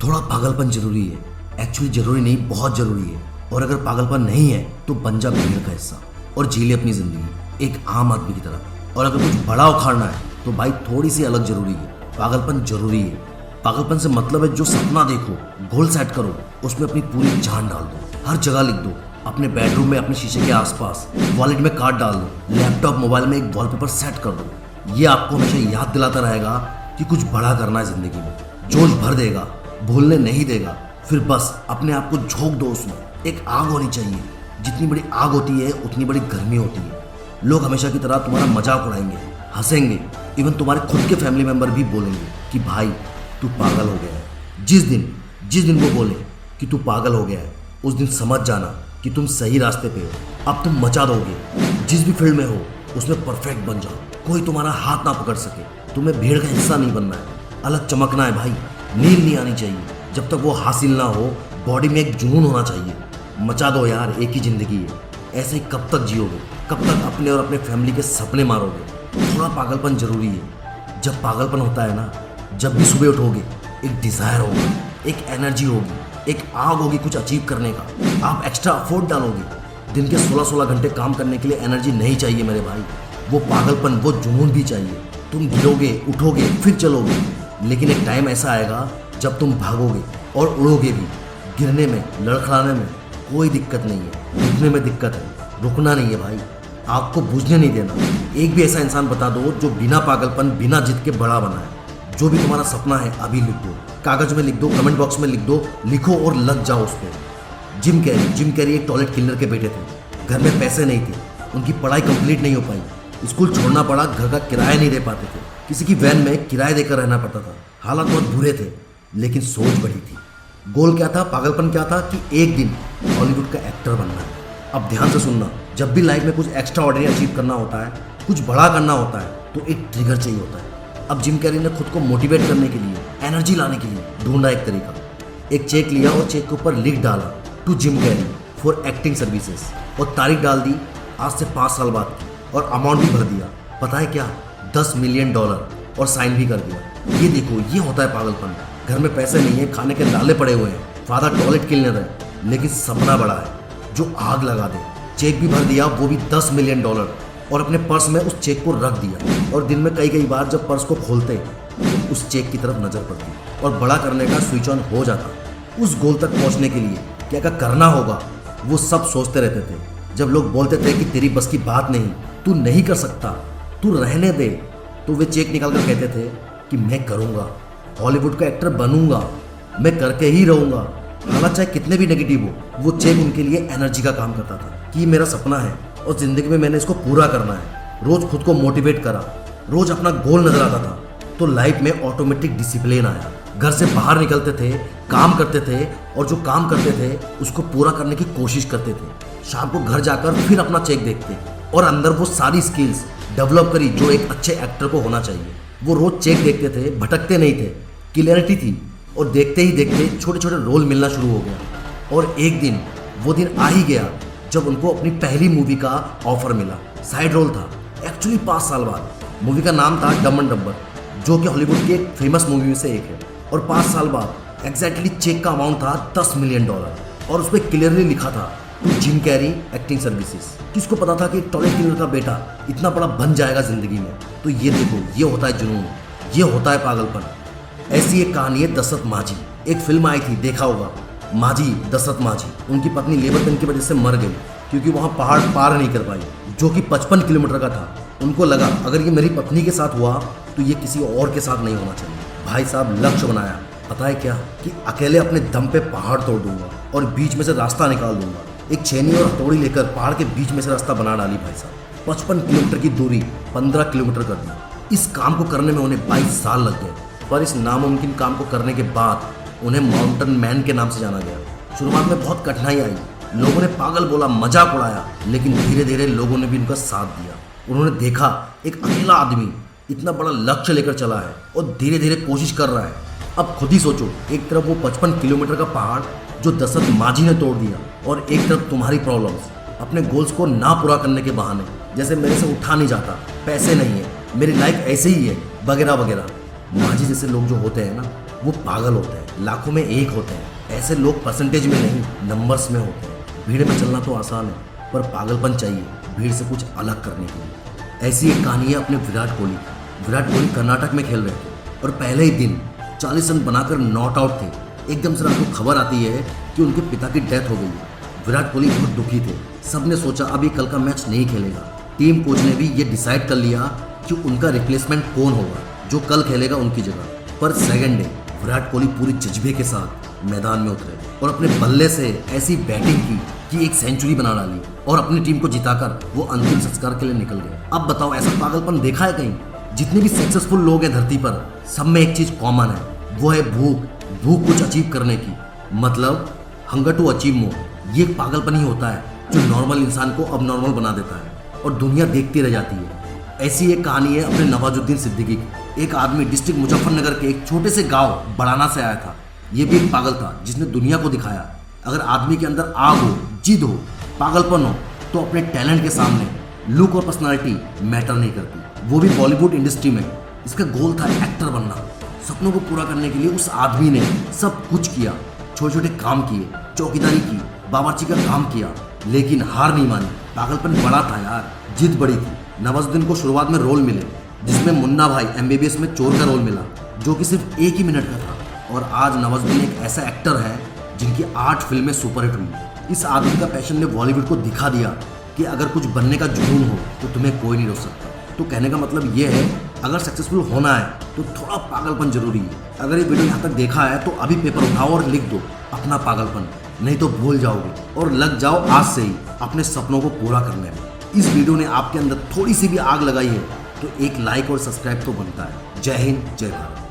थोड़ा पागलपन जरूरी है। एक्चुअली जरूरी नहीं, बहुत जरूरी है। और अगर पागलपन नहीं है तो बन जा भीड़ का हिस्सा और जी ले अपनी जिंदगी एक आम आदमी की तरह। और अगर कुछ बड़ा उखाड़ना है तो भाई थोड़ी सी अलग जरूरी है। पागलपन जरूरी है। पागलपन से मतलब है जो सपना देखो, गोल सेट करो, उसमें अपनी पूरी जान डाल दो, हर जगह लिख दो, अपने बेडरूम में, अपने शीशे के आसपास, वॉलेट में कार्ड डाल दो, लैपटॉप मोबाइल में एक वॉलपेपर सेट कर दो। ये आपको हमेशा याद दिलाता रहेगा कि कुछ बड़ा करना है जिंदगी में। जोश भर देगा, भूलने नहीं देगा। फिर बस अपने आप को झोंक दो उसमें। एक आग होनी चाहिए। जितनी बड़ी आग होती है उतनी बड़ी गर्मी होती है। लोग हमेशा की तरह तुम्हारा मजाक उड़ाएंगे, हंसेंगे, इवन तुम्हारे खुद के फैमिली मेंबर भी बोलेंगे कि भाई तू पागल हो गया है। जिस दिन वो बोले कि तू पागल हो गया है, उस दिन समझ जाना कि तुम सही रास्ते पे हो। अब तुम मचा दोगे। जिस भी फील्ड में हो उसमें परफेक्ट बन जाओ। कोई तुम्हारा हाथ ना पकड़ सके। तुम्हें भीड़ का हिस्सा नहीं बनना है, अलग चमकना है भाई। नींद नहीं आनी चाहिए जब तक वो हासिल ना हो। बॉडी में एक जुनून होना चाहिए। मचा दो यार, एक ही जिंदगी है। ऐसे ही कब तक जियोगे? कब तक अपने और अपने फैमिली के सपने मारोगे? थोड़ा पागलपन जरूरी है। जब पागलपन होता है ना, जब भी सुबह उठोगे एक डिजायर होगा, एक एनर्जी होगी, एक आग होगी कुछ अचीव करने का। आप एक्स्ट्रा एफर्ट डालोगे। दिन के 16-16 घंटे काम करने के लिए एनर्जी नहीं चाहिए मेरे भाई। वो पागलपन, वो जुनून भी चाहिए। तुम गिरोगे, उठोगे, फिर चलोगे। लेकिन एक टाइम ऐसा आएगा जब तुम भागोगे और उड़ोगे भी। गिरने में, लड़खड़ाने में कोई दिक्कत नहीं है, रुकने में दिक्कत है। रुकना नहीं है भाई, आग को बुझने नहीं देना। एक भी ऐसा इंसान बता दो जो बिना पागलपन, बिना जिद के बड़ा बना है। जो भी तुम्हारा सपना है अभी लिख दो, कागज में लिख दो, कमेंट बॉक्स में लिख दो, लिखो और लग जाओ उस पर। जिम कैरी एक टॉयलेट क्लीनर के बेटे थे। घर में पैसे नहीं थे, उनकी पढ़ाई कंप्लीट नहीं हो पाई, स्कूल छोड़ना पड़ा, घर का किराया नहीं दे पाते थे, किसी की वैन में किराया देकर रहना पड़ता था। हालात बहुत बुरे थे लेकिन सोच बड़ी थी। गोल क्या था, पागलपन क्या था कि एक दिन हॉलीवुड का एक्टर बनना है। अब ध्यान से सुनना, जब भी लाइफ में कुछ एक्स्ट्रा ऑर्डिनरी अचीव करना होता है, कुछ बड़ा करना होता है, तो एक ट्रिगर चाहिए होता है। अब जिम कैरी ने खुद को मोटिवेट करने के लिए, एनर्जी लाने के लिए ढूंढा एक तरीका। एक चेक लिया और चेक के ऊपर लिख डाला, to Jim Carrey for acting services, और तारीख डाल दी आज से 5 साल बाद की, और अमाउंट भी भर दिया। पता है क्या? $10 मिलियन, और साइन भी कर दिया। ये देखो, ये होता है पागलपन। घर में पैसे नहीं है, खाने के लाले पड़े हुए हैं, फादर टॉयलेट क्लीनर है, लेकिन सपना बड़ा है जो आग लगा दे। चेक भी भर दिया, वो भी $10 मिलियन, और अपने पर्स में उस चेक को रख दिया। और दिन में कई बार जब पर्स को खोलते तो उस चेक की तरफ नजर पड़ती और बड़ा करने का स्विच ऑन हो जाता। उस गोल तक पहुंचने के लिए क्या क्या करना होगा वो सब सोचते रहते थे। जब लोग बोलते थे कि तेरी बस की बात नहीं, तू नहीं कर सकता, तू रहने दे, तो वे चेक निकाल कर कहते थे कि मैं करूँगा, हॉलीवुड का एक्टर बनूंगा, मैं करके ही रहूँगा। हालात चाहे कितने भी नेगेटिव हो, वो चेक उनके लिए एनर्जी का काम करता था कि मेरा सपना है और ज़िंदगी में मैंने इसको पूरा करना है। रोज़ खुद को मोटिवेट करा, रोज़ अपना गोल नजर आता था, तो लाइफ में ऑटोमेटिक डिसिप्लिन आया। घर से बाहर निकलते थे, काम करते थे, और जो काम करते थे उसको पूरा करने की कोशिश करते थे। शाम को घर जाकर फिर अपना चेक देखते और अंदर वो सारी स्किल्स डेवलप करी जो एक अच्छे एक्टर को होना चाहिए। वो रोज चेक देखते थे, भटकते नहीं थे, क्लियरिटी थी, और देखते ही देखते छोटे छोटे रोल मिलना शुरू हो गया। और एक दिन वो दिन आ ही गया जब उनको अपनी पहली मूवी का ऑफर मिला। साइड रोल था, एक्चुअली 5 साल बाद। मूवी का नाम था डम एंड डम्बर, जो कि हॉलीवुड की एक फेमस मूवी में से एक है। और 5 साल बाद एग्जैक्टली चेक का अमाउंट था $10 मिलियन, और उस पर क्लियरली लिखा था to Jim Carrey acting services. किसको पता था कि टॉयलेट क्लीनर का बेटा इतना बड़ा बन जाएगा जिंदगी में। तो ये देखो, ये होता है जुनून, ये होता है पागलपन। ऐसी एक कहानी है दशरथ माझी। एक फिल्म आई थी, देखा होगा, माझी, दशरथ माझी। उनकी पत्नी लेबर पेन की वजह से मर गई क्योंकि वहाँ पहाड़ पार नहीं कर पाई, जो कि 55 किलोमीटर का था। उनको लगा अगर ये मेरी पत्नी के साथ हुआ तो ये किसी और के साथ नहीं होना चाहिए। भाई साहब लक्ष्य बनाया, पता है क्या, कि अकेले अपने दम पे पहाड़ तोड़ दूंगा और बीच में से रास्ता निकाल दूंगा। एक छेनी और हथौड़ी लेकर पहाड़ के बीच में से रास्ता बना डाली भाई साहब। 55 किलोमीटर की दूरी 15 किलोमीटर कर दी। इस काम को करने में उन्हें 22 साल लग गए, पर इस नामुमकिन काम को करने के बाद उन्हें माउंटेन मैन के नाम से जाना गया। शुरुआत में बहुत कठिनाई आई, लोगों ने पागल बोला, मजाक उड़ाया, लेकिन धीरे धीरे लोगों ने भी उनका साथ दिया। उन्होंने देखा एक अकेला आदमी इतना बड़ा लक्ष्य लेकर चला है और धीरे धीरे कोशिश कर रहा है। अब खुद ही सोचो, एक तरफ वो 55 किलोमीटर का पहाड़ जो दशरथ माझी ने तोड़ दिया, और एक तरफ तुम्हारी प्रॉब्लम्स, अपने गोल्स को ना पूरा करने के बहाने, जैसे मेरे से उठा नहीं जाता, पैसे नहीं है, मेरी लाइफ ऐसे ही है, वगैरह वगैरह। माझी जैसे लोग जो होते हैं ना, वो पागल होते हैं, लाखों में एक होते हैं। ऐसे लोग परसेंटेज में नहीं, नंबर्स में होते हैं। भीड़ में चलना तो आसान है, पर पागलपन चाहिए भीड़ से कुछ अलग करने के लिए। ऐसी एक कहानी है अपने विराट कोहली की। विराट कोहली कर्नाटक में खेल रहे थे और पहले ही दिन 40 रन बनाकर नॉट आउट थे। एकदम से रात को खबर आती है कि उनके पिता की डेथ हो गई है। विराट कोहली बहुत दुखी थे। सबने सोचा अब ये कल का मैच नहीं खेलेगा। टीम कोच ने भी ये डिसाइड कर लिया कि उनका रिप्लेसमेंट कौन होगा जो कल खेलेगा उनकी जगह। पर सेकंड डे विराट कोहली पूरी जज्बे के साथ मैदान में उतरे और अपने बल्ले से ऐसी बैटिंग की कि एक सेंचुरी बना डाली और अपनी टीम को जिताकर वो अंतिम संस्कार के लिए निकल गए। अब बताओ ऐसा पागलपन देखा है कहीं? जितने भी सक्सेसफुल लोग हैं धरती पर, सब में एक चीज कॉमन है, वो है भूख कुछ अचीव करने की। मतलब हंगर टू अचीव मोर। ये एक पागलपन ही होता है जो नॉर्मल इंसान को अब नॉर्मल बना देता है और दुनिया देखती रह जाती है। ऐसी एक कहानी है अपने नवाजुद्दीन सिद्दीकी की। एक आदमी डिस्ट्रिक्ट मुजफ्फरनगर के एक छोटे से गांव बड़ाना से आया था। ये भी एक पागल था जिसने दुनिया को दिखाया अगर आदमी के अंदर आग हो, जिद हो, पागलपन हो तो अपने टैलेंट के सामने लुक और पर्सनालिटी मैटर नहीं करती। वो भी बॉलीवुड इंडस्ट्री में। इसका गोल था एक्टर बनना। सपनों को पूरा करने के लिए उस आदमी ने सब कुछ किया, छोटे छोटे काम किए, चौकीदारी की, बावर्ची का काम किया, लेकिन हार नहीं मानी। पागलपन बड़ा था यार, जिद बड़ी थी। नवाजुद्दीन को शुरुआत में रोल मिले जिसमें मुन्ना भाई MBBS में चोर का रोल मिला जो कि सिर्फ 1 ही मिनट का था। और आज नवाजुद्दीन एक ऐसा एक्टर है जिनकी 8 फिल्में सुपरहिट हुई। इस आदमी का पैशन ने बॉलीवुड को दिखा दिया कि अगर कुछ बनने का जुनून हो तो तुम्हें कोई नहीं रोक सकता। तो कहने का मतलब ये है अगर सक्सेसफुल होना है तो थोड़ा पागलपन जरूरी है। अगर ये वीडियो यहाँ तक देखा है तो अभी पेपर उठाओ और लिख दो अपना पागलपन, नहीं तो भूल जाओगे और लग जाओ आज से ही अपने सपनों को पूरा करने में। इस वीडियो ने आपके अंदर थोड़ी सी भी आग लगाई है तो एक लाइक और सब्सक्राइब तो बनता है। जय हिंद, जय भारत।